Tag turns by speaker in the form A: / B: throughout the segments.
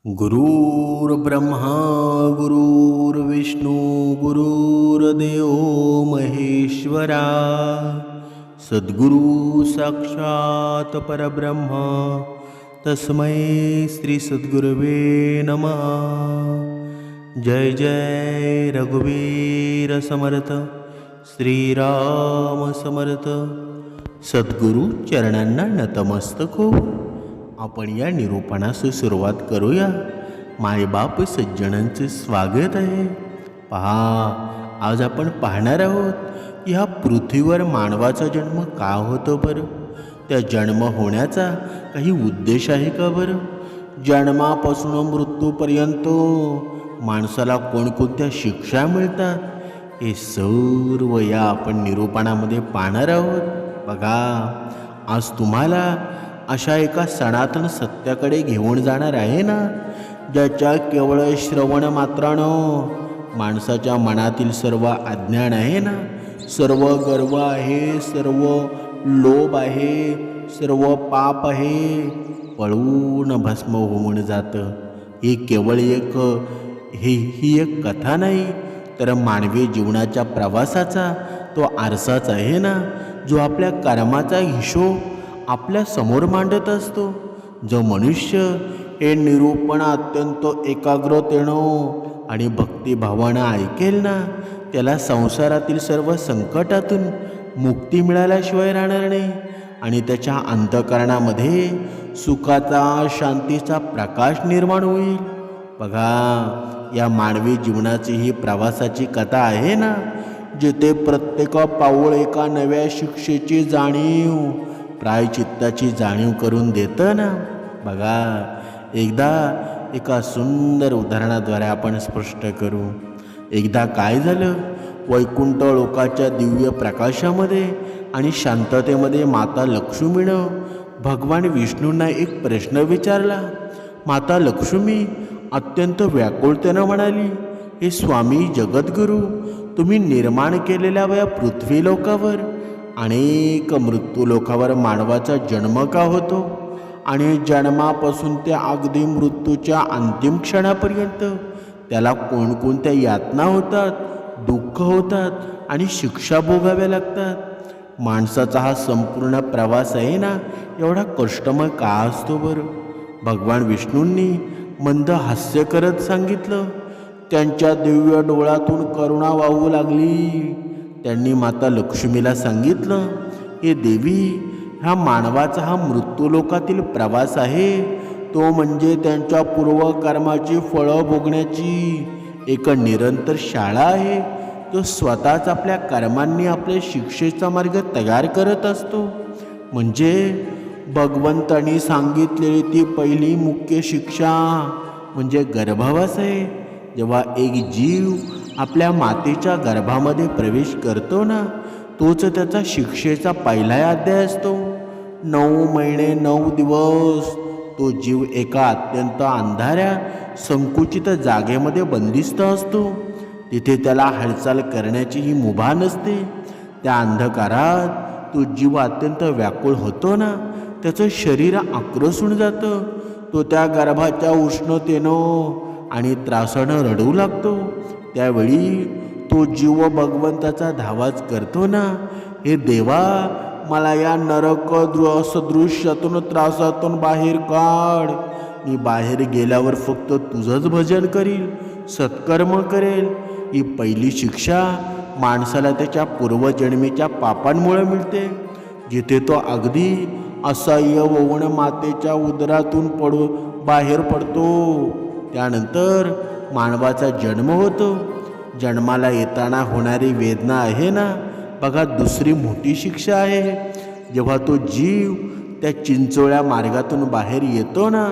A: गुरुर्ब्रह्मा गुरुर्विष्णू गुरुर्देव महेश्वरा सद्गुरु साक्षात परब्रह्म तस्मै श्री सद्गुरुवे नमः। जय जय रघुवीर समर्थ श्रीराम समर्थ। सद्गुरु चरणांना नतमस्तक हो। आपण या निरूपणास सुरुवात करूया। मायबाप सज्जनांचे स्वागत आहे। पहा, आज आपण पाहणार आहोत ह्या पृथ्वीवर मानवाचा जन्म का होतो बरं, त्या जन्म होण्याचा काही उद्देश आहे का बरं, जन्मापासून मृत्यूपर्यंत माणसाला कोणकोणत्या शिक्षा मिळतात, हे सर्व या आपण निरूपणामध्ये पाहणार आहोत। बघा, आज तुम्हाला अशा एका सनातन सत्याकडे घेऊन जाणार आहे ना, ज्याच्या केवळ श्रवण मात्रानं माणसाच्या मनातील सर्व अज्ञान आहे ना, सर्व गर्व आहे, सर्व लोभ आहे, सर्व पाप आहे, पळून भस्म होऊन जातं। ही केवळ ही एक कथा नाही, तर मानवी जीवनाच्या प्रवासाचा तो आरसाच आहे ना, जो आपल्या कर्माचा हिशोब आपल्या समोर मांडत असतो। जो मनुष्य हे निरूपण अत्यंत एकाग्रतेनं आणि भक्तिभावानं ऐकेल ना, त्याला संसारातील सर्व संकटातून मुक्ती मिळाल्याशिवाय राहणार नाही आणि त्याच्या अंतःकरणामध्ये सुखाचा शांतीचा प्रकाश निर्माण होईल। बघा, या मानवी जीवनाची ही प्रवासाची कथा आहे ना, जिथे प्रत्येक पाऊल एका नव्या शिक्षेची जाणीव, प्रायचित्ताची जाणीव करून देतं ना। बघा, एकदा एका सुंदर उदाहरणाद्वारे आपण स्पष्ट करू। एकदा काय झालं, वैकुंठ लोकाच्या दिव्य प्रकाशामध्ये आणि शांततेमध्ये माता लक्ष्मीनं भगवान विष्णूंना एक प्रश्न विचारला। माता लक्ष्मी अत्यंत व्याकुळतेनं म्हणाली, हे स्वामी जगद्गुरु, तुम्ही निर्माण केलेल्या या पृथ्वी लोकावर अनेक मृत्यू लोकावर मानवाचा जन्म का होतो, आणि जन्मापासून ते अगदी मृत्यूच्या अंतिम क्षणापर्यंत त्याला कोणकोणत्या यातना होतात, दुःख होतात आणि शिक्षा भोगाव्या लागतात। माणसाचा हा संपूर्ण प्रवास आहे ना, एवढा कष्टमय का असतो बरं? भगवान विष्णूंनी मंद हास्य करत सांगितलं। त्यांच्या दिव्य डोळ्यातून करुणा वाहू लागली। त्यांनी माता लक्ष्मीला सांगितलं, हे देवी, ह्या मानवाचा हा मृत्यूलोकातील प्रवास आहे, तो म्हणजे त्यांच्या पूर्वकर्माची फळं भोगण्याची एक निरंतर शाळा आहे। तो स्वतःच आपल्या कर्मांनी आपल्या शिक्षेचा मार्ग तयार करत असतो। म्हणजे भगवंतांनी सांगितलेली ती पहिली मुख्य शिक्षा म्हणजे गर्भवास आहे। जेव्हा एक जीव आपल्या मातेच्या गर्भामध्ये प्रवेश करतो ना, तोच त्याचा शिक्षेचा पहिला अध्याय असतो। 9 महिने 9 दिवस तो जीव एका अत्यंत अंधाऱ्या संकुचित जागेमध्ये बंदिस्त असतो। तिथे त्याला हालचाल करण्याची ही मुभा नसते। त्या अंधकारात तो जीव अत्यंत व्याकुळ होतो ना, त्याचं शरीर आक्रसून जातं। तो त्या गर्भाच्या उष्णतेनं आणि त्रासानं रडू लागतो। त्यावेळी तो जीव भगवंताचा धावाच करतो ना, हे देवा, मला या नरक सदृश्यातून त्रासातून बाहेर काढ। मी बाहेर गेल्यावर फक्त तुझंच भजन करील, सत्कर्म करेल। ही पहिली शिक्षा माणसाला त्याच्या पूर्वजन्मीच्या पापांमुळे मिळते, जिथे तो अगदी असह्य होऊन मातेच्या उदरातून बाहेर पडतो। त्यानंतर मानवाचा जन्म होतो। जन्माला येताना होणारी वेदना आहे ना, बघा, दुसरी मोठी शिक्षा आहे। जेव्हा तो जीव त्या चिंचोळ्या मार्गातून बाहेर येतो ना,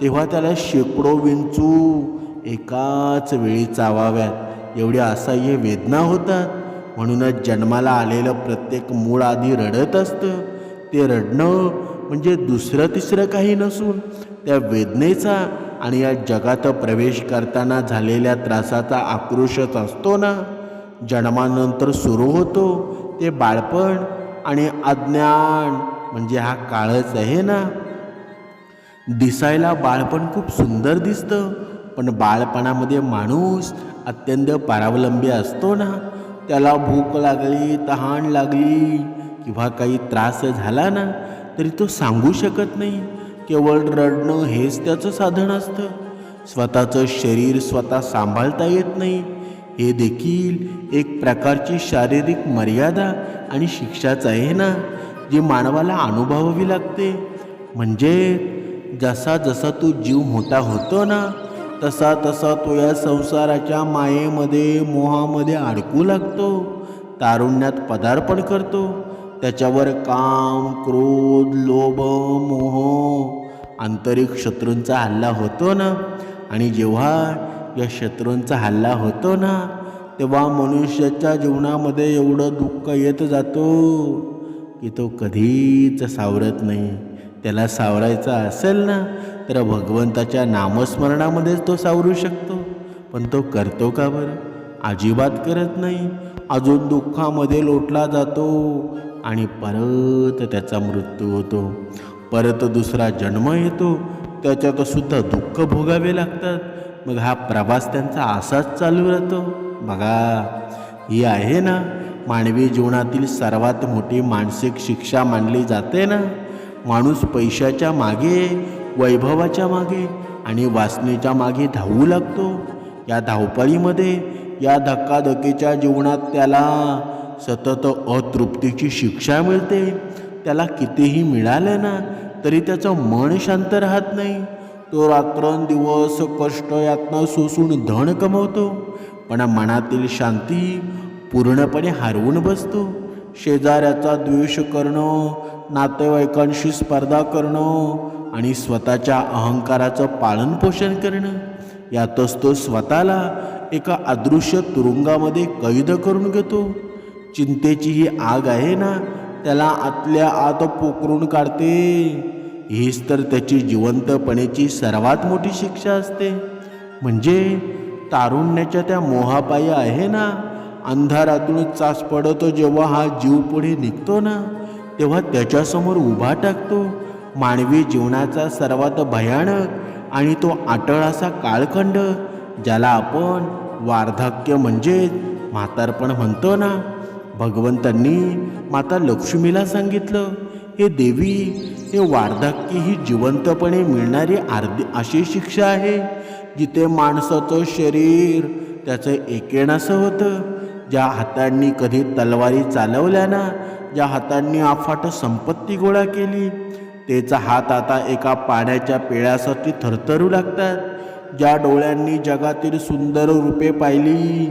A: तेव्हा त्याला शेकडो विंचू एकाच वेळी चावाव्यात, एवढ्या असह्य वेदना होतात। म्हणूनच जन्माला आलेलं प्रत्येक मूळ आधी रडत असतं। ते रडणं म्हणजे दुसरं तिसरं काही नसून त्या वेदनेचा आणि या जगात प्रवेश करताना झालेल्या त्रासाचा आक्रोशच असतो ना। जन्मानंतर सुरू होतो ते बाळपण आणि अज्ञान, म्हणजे हा काळच आहे ना। दिसायला बाळपण खूप सुंदर दिसतं, पण बाळपणामध्ये माणूस अत्यंत परावलंबी असतो ना. त्याला भूक लागली, तहान लागली किंवा काही त्रास झाला ना, तरी तो सांगू शकत नाही. केवळ रडणं हेच त्याचं साधन असतं. स्वतःचं शरीर स्वतः सांभाळता येत नाही. हे देखील एक प्रकारची शारीरिक मर्यादा आणि शिक्षाच आहे ना, जी मानवाला अनुभवावी लागते. म्हणजे जसा जसा तो जीव मोठा होतो ना, तसा तसा तो या संसाराच्या मायेमध्ये मोहामध्ये अडकू लागतो. तारुण्यात पदार्पण करतो. त्याच्यावर काम, क्रोध, लोभ, मोह, आंतरिक शत्रूंचा हल्ला होतो ना. आणि जेव्हा या शत्रूंचा हल्ला होतो ना, तेव्हा मनुष्याच्या जीवनामध्ये एवढं दुःख येत जातो की तो कधीच सावरत नाही. त्याला सावरायचा असेल ना, तर भगवंताच्या नामस्मरणामध्येच तो सावरू शकतो. पण तो करतो का बरं? अजिबात करत नाही. अजून दुःखामध्ये लोटला जातो आणि परत त्याचा मृत्यू होतो. परत दुसरा जन्म येतो, त्याच्यात सुद्धा दुःख भोगावे लागतात. मग हा प्रवास त्यांचा असाच चालू राहतो. बघा, ही आहे ना मानवी जीवनातील सर्वात मोठी मानसिक शिक्षा मानली जाते ना. माणूस पैशाच्या मागे, वैभवाच्या मागे आणि वासनेच्या मागे धावू लागतो. या धावपळीमध्ये, या धक्काधक्कीच्या जीवनात त्याला सतत अतृप्तीची शिक्षा मिळते. त्याला कितीही मिळालं ना, तरी त्याचं मन शांत राहत नाही. तो रात्रंदिवस कष्ट यातना सोसून धन कमवतो, पण मनातील शांती पूर्णपणे हरवून बसतो. शेजाऱ्याचा द्वेष करणं, नातेवाईकांशी स्पर्धा करणं आणि स्वतःच्या अहंकाराचं पालनपोषण करणं, यातच तो स्वतःला एका अदृश्य तुरुंगामध्ये कैद करून घेतो. चिंतेची ही आग आहे ना, त्याला आतल्या आत पोखरून काढते. हीच तर त्याची जिवंतपणेची सर्वात मोठी शिक्षा असते. म्हणजे तारुण्याच्या त्या मोहापायी आहे ना, अंधारातून चाच पडत जेव्हा हा जीव पुढे निघतो ना, तेव्हा त्याच्यासमोर उभा टाकतो मानवी जीवनाचा सर्वात भयानक आणि तो अटळ असा कालखंड, ज्याला आपण वार्धक्य म्हणजेच म्हातारपण म्हणतो ना. भगवंतांनी माता लक्ष्मीला सांगितलं, हे देवी, हे वार्धक्य ही जिवंतपणे मिळणारी अशी शिक्षा आहे, जिथे माणसाचं शरीर त्याचं एकेणासं होतं. ज्या हातांनी कधी तलवारी चालवल्या ना, ज्या हातांनी अफाट संपत्ती गोळा केली, तेच हात आता एका पाण्याच्या पेळ्यासाठी थरथरू लागतात. ज्या डोळ्यांनी जगातील सुंदर रूपे पाहिली,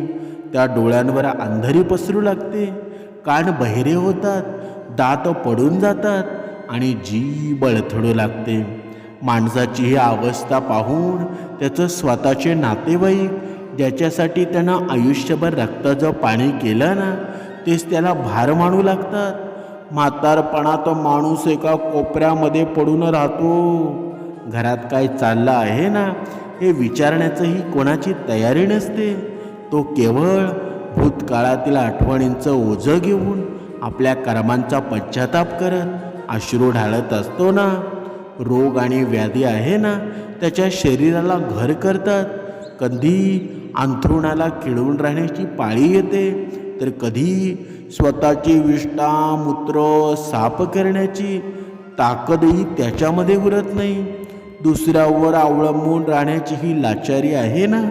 A: त्या डोळ्यांवर अंधारी पसरू लागते. कान बहिरे होतात, दात पडून जातात आणि जीभ अडथळू लागते. माणसाची ही अवस्था पाहून त्याचं स्वतःचे नातेवाईक, ज्याच्यासाठी त्यानं आयुष्यभर रक्ताचं पाणी केलं ना, तेच त्याला भार मानू लागतात. म्हातारपणात माणूस एका कोपऱ्यामध्ये पडून राहतो. घरात काय चाललं आहे ना, हे विचारण्याचंही कोणाची तयारी नसते. तो केवळ भूतकाळातील आठवणींचं ओझं घेऊन आपल्या कर्मांचा पश्चाताप करत अश्रू ढाळत असतो ना. रोग आणि व्याधी आहे ना, त्याच्या शरीराला घर करतात. कधी अंथरुणाला खिळून राहण्याची पाळी येते, तर कधी स्वतःची विष्ठा मूत्र साफ करण्याची ताकदही त्याच्यामध्ये उरत नाही. दुसऱ्यावर अवलंबून राहण्याची ही लाचारी आहे ना,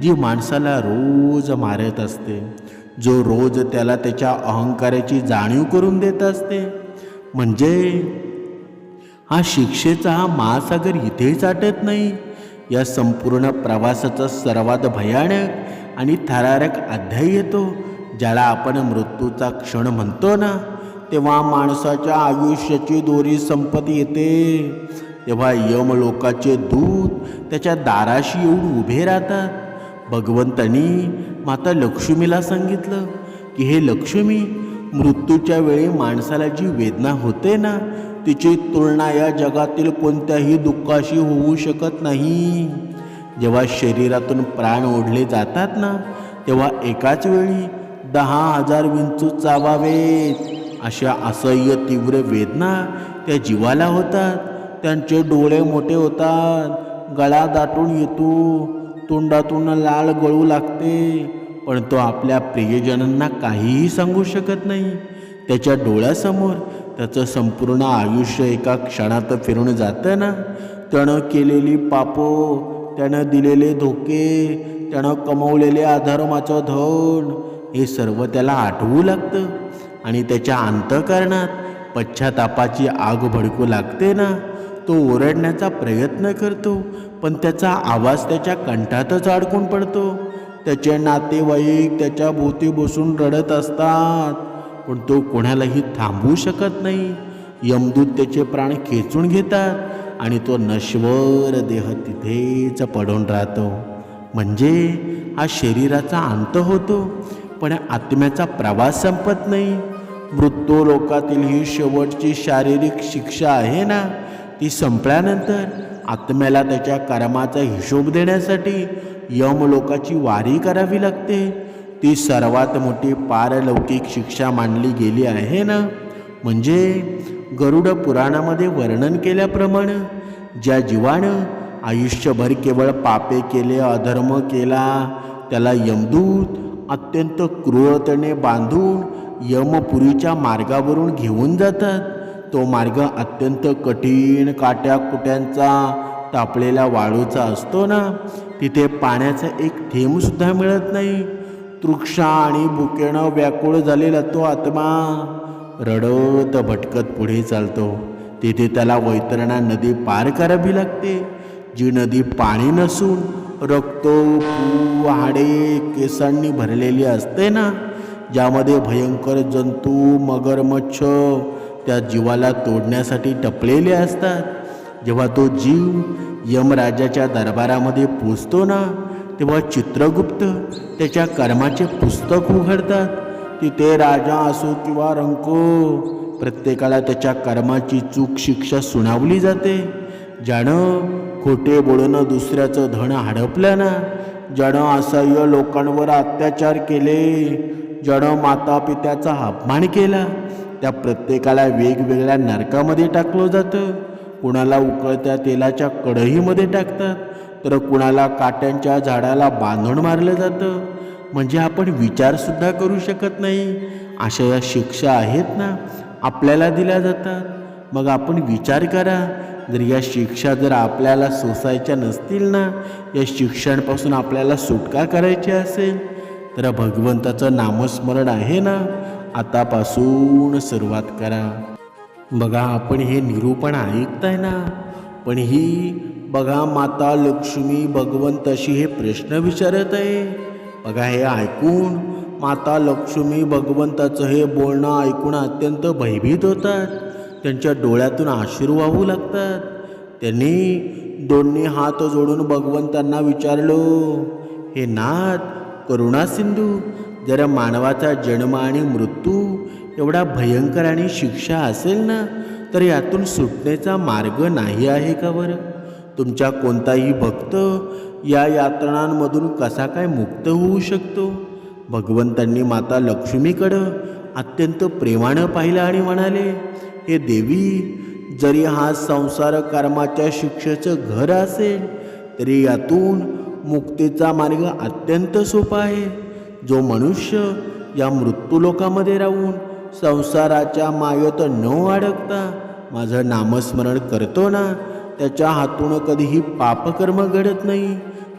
A: जी माणसाला रोज मारत असते, जो रोज त्याला त्याच्या अहंकाराची जाणीव करून देत असते. म्हणजे हा शिक्षेचा हा महासागर इथेच आटत नाही. या संपूर्ण प्रवासाचा सर्वात भयानक आणि थरारक अध्याय येतो, ज्याला आपण मृत्यूचा क्षण म्हणतो ना. तेव्हा माणसाच्या आयुष्याची दोरी संपत येते. तेव्हा यमलोकाचे दूत त्याच्या दाराशी येऊन उभे राहतात. भगवंतांनी माता लक्ष्मीला सांगितलं की हे लक्ष्मी, मृत्यूच्या वेळी माणसाला जी वेदना होते ना, तिची तुलना या जगातील कोणत्याही दुःखाशी होऊ शकत नाही. जेव्हा शरीरातून प्राण ओढले जातात ना, तेव्हा एकाच वेळी 10,000 विंचू चावावेत, अशा असह्य तीव्र वेदना त्या जीवाला होतात. त्यांचे डोळे मोठे होतात, गळा दाटून येतो, तोंडातून लाळ गळू लागते, पण तो आपल्या प्रियजनांना काहीही सांगू शकत नाही. त्याच्या डोळ्यासमोर त्याचं संपूर्ण आयुष्य एका क्षणात फिरून जातं ना. त्यानं केलेली पापं, त्यानं दिलेले धोके, त्यानं कमवलेले अधर्माचं धन, हे सर्व त्याला आठवू लागतं आणि त्याच्या अंतःकरणात पश्चातापाची आग भडकू लागते ना. तो ओरडण्याचा प्रयत्न करतो, पण त्याचा आवाज त्याच्या कंठातच अडकून पडतो. त्याचे नातेवाईक त्याच्या भोवती बसून रडत असतात, पण तो कोणालाही थांबवू शकत नाही. यमदूत त्याचे प्राण खेचून घेतात आणि तो नश्वर देह तिथेच पडून राहतो. म्हणजे हा शरीराचा अंत होतो, पण आत्म्याचा प्रवास संपत नाही. मृत्यू लोकातील ही शेवटची शारीरिक शिक्षा आहे ना, ती संपल्यानंतर आत्म्याला त्याच्या कर्माचा हिशोब देण्यासाठी यमलोकाची वारी करावी लागते. ती सर्वात मोठी पारलौकिक शिक्षा मानली गेली आहे ना. म्हणजे गरुड पुराणामध्ये वर्णन केल्याप्रमाणे ज्या जीवानं आयुष्यभर केवळ पापे केले, अधर्म केला, त्याला यमदूत अत्यंत क्रूरतेने बांधून यमपुरीच्या मार्गावरून घेऊन जातात. तो मार्ग अत्यंत कठीण, काट्याकुट्यांचा, तापलेल्या वाळूचा असतो ना. तिथे पाण्याचा एक थेंबसुद्धा मिळत नाही. तृष्णा आणि भुकेनं व्याकुळ झालेला तो आत्मा रडत भटकत पुढे चालतो. तिथे त्याला वैतरणा नदी पार करावी लागते, जी नदी पाणी नसून रक्त, पू, हाडे, केसांनी भरलेली असते ना, ज्यामध्ये भयंकर जंतू, मगरमच्छ त्या जीवाला तोडण्यासाठी टपलेले असतात. जेव्हा तो जीव यमराजाच्या दरबारामध्ये पोचतो ना, तेव्हा चित्रगुप्त त्याच्या कर्माचे पुस्तक उघडतात. तिथे राजा असो किंवा रंको, प्रत्येकाला त्याच्या कर्माची चूक शिक्षा सुनावली जाते. ज्यानं खोटे बोलणं दुसऱ्याचं धन हडपलं ना, ज्यानं असह्य लोकांवर अत्याचार केले, ज्यानं माता पित्याचा अपमान केला, त्या प्रत्येकाला वेगवेगळ्या नरकामध्ये टाकलं जातं. कुणाला उकळत्या तेलाच्या कढईमध्ये टाकतात, तर कुणाला काट्यांच्या झाडाला बांधून मारलं जातं. म्हणजे आपण विचारसुद्धा करू शकत नाही अशा या शिक्षा आहेत ना, आपल्याला दिल्या जातात. मग आपण विचार करा, जर या शिक्षा जर आपल्याला सोसायच्या नसतील ना, या शिक्षांपासून आपल्याला सुटका करायची असेल, तर भगवंताचं नामस्मरण आहे ना, आतापासून सुरुवात करा. बघा, आपण हे निरूपण ऐकताय ना, पण ही बघा माता लक्ष्मी भगवंताशी हे प्रश्न विचारत आहे. बघा, हे ऐकून माता लक्ष्मी भगवंताचं हे बोलणं ऐकून अत्यंत भयभीत होतात. त्यांच्या डोळ्यातून अश्रू वाहू लागतात. त्यांनी दोन्ही हात जोडून भगवंतांना विचारलं, हे नाथ करुणा सिंधू, जर मानवाचा जन्म आणि मृत्यू एवढा भयंकर आणि शिक्षा असेल ना, तर यातून सुटण्याचा मार्ग नाही आहे का बरं? तुमच्या कोणताही भक्त या यातनांमधून कसा काय मुक्त होऊ शकतो? भगवंतांनी माता लक्ष्मीकडं अत्यंत प्रेमानं पाहिलं आणि म्हणाले, हे देवी, जरी हा संसार कर्माच्या शिक्षेचं घर असेल, तरी यातून मुक्तीचा मार्ग अत्यंत सोपा आहे. जो मनुष्य या मृत्यूलोकामध्ये राहून संसाराच्या मायेत न अडकता माझं नामस्मरण करतो ना, त्याच्या हातून कधीही पापकर्म घडत नाही.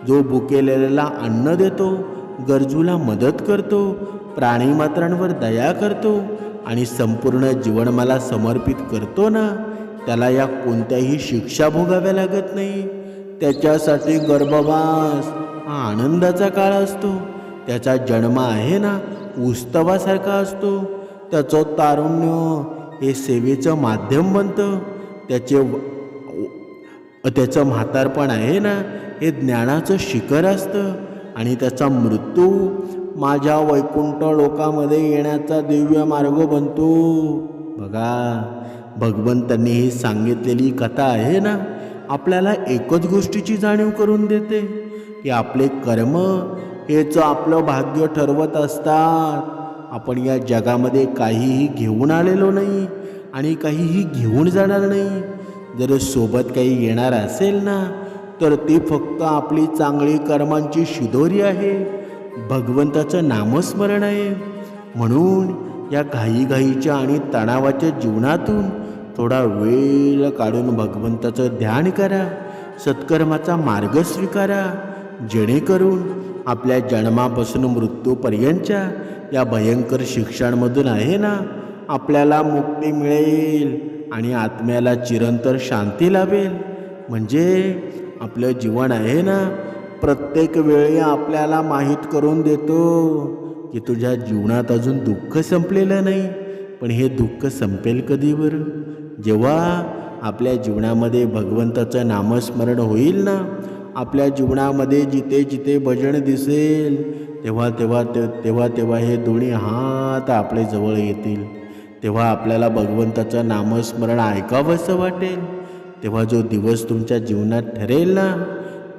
A: जो भुकेलेल्याला अन्न देतो, गरजूला मदत करतो, प्राणीमात्रांवर दया करतो आणि संपूर्ण जीवन मला समर्पित करतो ना, त्याला या कोणत्याही शिक्षा भोगाव्या लागत नाही. त्याच्यासाठी गर्भवास हा आनंदाचा काळ असतो. त्याचा जन्म आहे ना, उत्सवासारखा असतो. त्याचं तारुण्य हे सेवेचं माध्यम बनतं. त्याचं म्हातारपण आहे ना, हे ज्ञानाचं शिखर असतं. आणि त्याचा मृत्यू माझ्या वैकुंठ लोकामध्ये येण्याचा दिव्य मार्ग बनतो. बघा, भगवंतांनी ही सांगितलेली कथा आहे ना, आपल्याला एकच गोष्टीची जाणीव करून देते की आपले कर्म हेच आपलं भाग्य ठरवत असतात. आपण या जगामध्ये काहीही घेऊन आलेलो नाही आणि काहीही घेऊन जाणार नाही. जर सोबत काही येणार असेल ना, तर ती फक्त आपली चांगली कर्मांची शिदोरी आहे, भगवंताचं नामस्मरण आहे. म्हणून या घाईघाईच्या आणि तणावाच्या जीवनातून थोडा वेळ काढून भगवंताचं ध्यान करा, सत्कर्माचा मार्ग स्वीकारा, जेणेकरून आपल्या जन्मापासून मृत्यूपर्यंतच्या या भयंकर शिक्षांमधून आहे ना, आपल्याला मुक्ती मिळेल आणि आत्म्याला चिरंतर शांती लाभेल. म्हणजे आपलं जीवन आहे ना, प्रत्येक वेळी आपल्याला माहीत करून देतो की तुझ्या जीवनात अजून दुःख संपलेलं नाही. पण हे दुःख संपेल कधी बरं? जेव्हा आपल्या जीवनामध्ये भगवंताचं नामस्मरण होईल ना, आपल्या जीवनामध्ये जिथे जिथे भजन दिसेल तेव्हा तेव्हा तेव्हा तेव्हा हे दोन्ही हात आपले जवळ येतील. तेव्हा आपल्याला भगवंताचं नामस्मरण ऐकावंसं वाटेल. तेव्हा जो दिवस तुमच्या जीवनात ठरेल ना,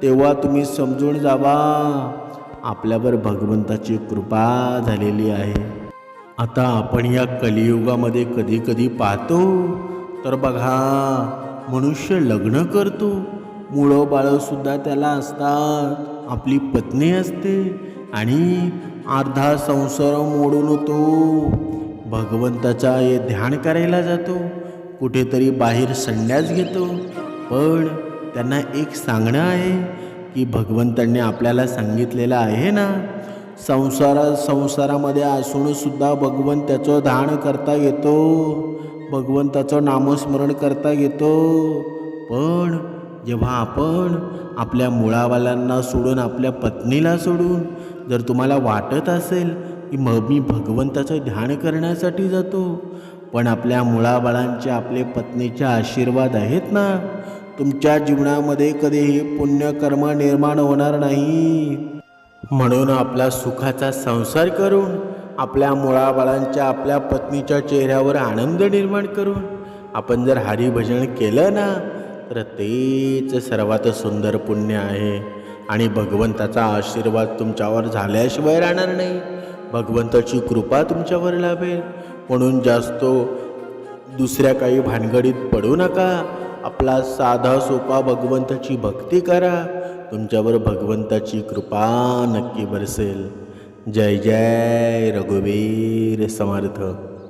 A: तेव्हा तुम्ही समजून जावा आपल्यावर भगवंताची कृपा झालेली आहे. आता आपण या कलियुगामध्ये कधी कधी पाहतो तर बघा, मनुष्य लग्न करतो, मुलं बाळंसुद्धा त्याला असतात, आपली पत्नी असते आणि अर्धा संसार मोडून तो भगवंताचा हे ध्यान करायला जातो, कुठेतरी बाहेर संन्यास घेतो. पण त्यांना एक सांगणं आहे की भगवंतांनी आपल्याला सांगितलेलं आहे ना, संसारामध्ये असूनसुद्धा भगवंताचं ध्यान करता येतो, भगवंताचं नामस्मरण करता येतो. पण जेव्हा आपण आपल्या मुळावाल्यांना सोडून, आपल्या पत्नीला सोडून, जर तुम्हाला वाटत असेल की मी भगवंताचं ध्यान करण्यासाठी जातो, पण आपल्या मुळाबाळांचे, आपले पत्नीचे आशीर्वाद आहेत ना, तुमच्या जीवनामध्ये कधीही पुण्यकर्म निर्माण होणार नाही. म्हणून आपला सुखाचा संसार करून, आपल्या मुळाबाळांच्या, आपल्या पत्नीच्या चेहऱ्यावर आनंद निर्माण करून आपण जर हरिभजन केलं ना, तर तेच सर्वात सुंदर पुण्य आहे. आणि भगवंताचा आशीर्वाद तुमच्यावर झाल्याशिवाय राहणार नाही, भगवंताची कृपा तुमच्यावर लाभेल. म्हणून जास्त दुसऱ्या काही भानगडीत पडू नका, आपला साधा सोपा भगवंताची भक्ती करा, तुमच्यावर भगवंताची कृपा नक्की बरसेल. जय जय रघुवीर समर्थ.